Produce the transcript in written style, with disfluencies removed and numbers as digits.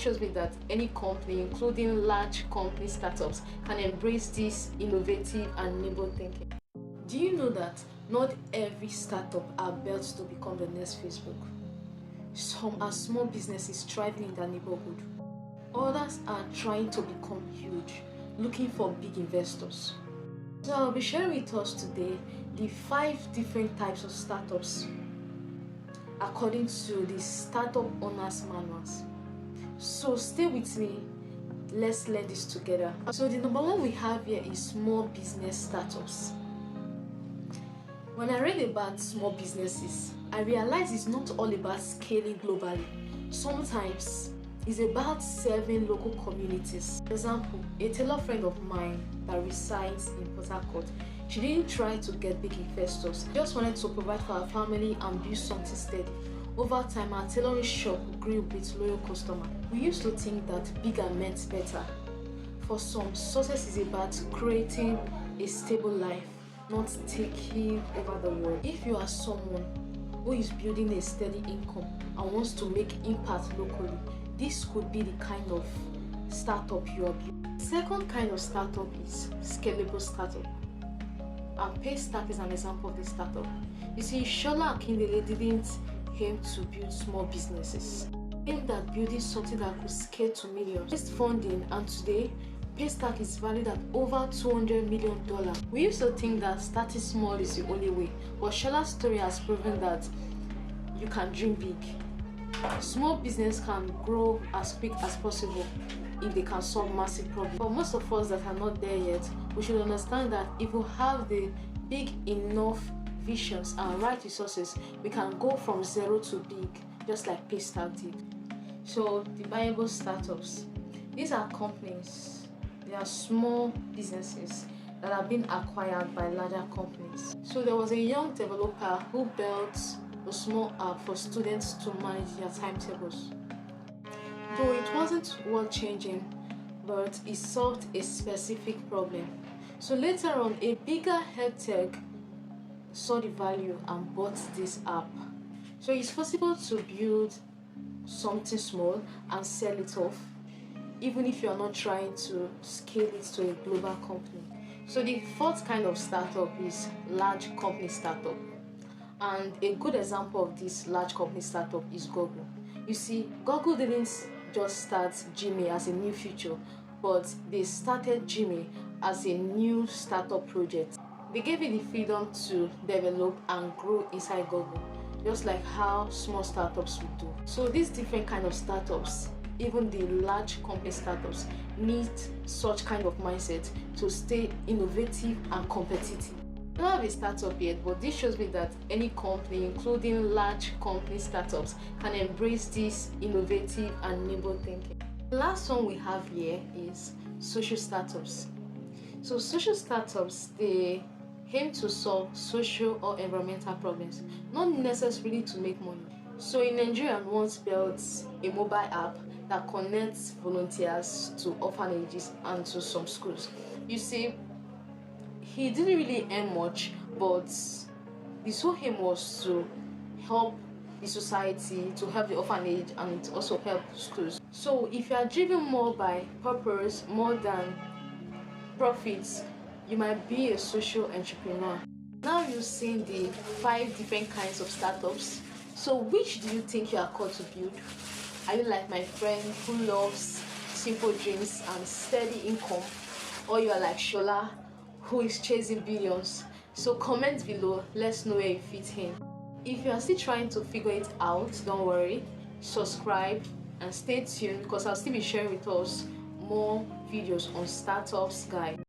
shows me that any company, including large company startups, can embrace this innovative and nimble thinking. Do you know that not every startup are built to become the next Facebook? Some are small businesses thriving in their neighborhood. Others are trying to become huge, looking for big investors. So I'll be sharing with us today the 5 different types of startups according to the Startup Owners Manuals. So stay with me, let's learn this together. So the number 1 we have here is small business startups. When I read about small businesses, I realized it's not all about scaling globally. Sometimes it's about serving local communities. For example, a tailor friend of mine that resides in Port Harcourt, she didn't try to get big investors. She just wanted to provide for her family and build something steady. Over time, our tailoring shop grew with loyal customers. We used to think that bigger meant better. For some, success is about creating a stable life, not taking over the world. If you are someone who is building a steady income and wants to make impact locally, this could be the kind of startup you are building. The second kind of startup is Scalable Startup. And Paystack is an example of this startup. You see, Shola Akindele didn't aim to build small businesses. He aimed at building something that could scale to millions. Raised funding, and today, Paystack is valued at over $200 million. We used to think that starting small is the only way, but Shola's story has proven that you can dream big. Small business can grow as quick as possible if they can solve massive problems. For most of us that are not there yet, we should understand that if we have the big enough visions and right resources, we can go from zero to big, just like Paystack did. So the Buyable Startups, these are companies, they are small businesses that have been acquired by larger companies. So there was a young developer who built a small app for students to manage their timetables. Though it wasn't world changing, but it solved a specific problem. So later on, a bigger health tech saw the value and bought this app. So it's possible to build something small and sell it off, even if you're not trying to scale it to a global company. So the 4th kind of startup is large company startup. And a good example of this large company startup is Google. You see, Google didn't just start Gmail as a new feature, but they started Gmail as a new startup project. They gave it the freedom to develop and grow inside Google, just like how small startups would do. So these different kind of startups, even the large company startups, need such kind of mindset to stay innovative and competitive. I don't have a startup yet, but this shows me that any company, including large company startups, can embrace this innovative and nimble thinking. The last one we have here is social startups. So social startups, they aim to solve social or environmental problems, not necessarily to make money. So in Nigeria, once built a mobile app that connects volunteers to orphanages and to some schools. You see, he didn't really earn much, but his whole aim was to help the society, to help the orphanage, and also help schools. So if you are driven more by purpose more than profits, you might be a social entrepreneur. Now you've seen the 5 different kinds of startups. So which do you think you are called to build? Are you like my friend who loves simple dreams and steady income? Or you are like Shola, who is chasing billions? So comment below, let's know where you fit in. If you are still trying to figure it out, don't worry, subscribe and stay tuned, because I'll still be sharing with us more videos on startups guide.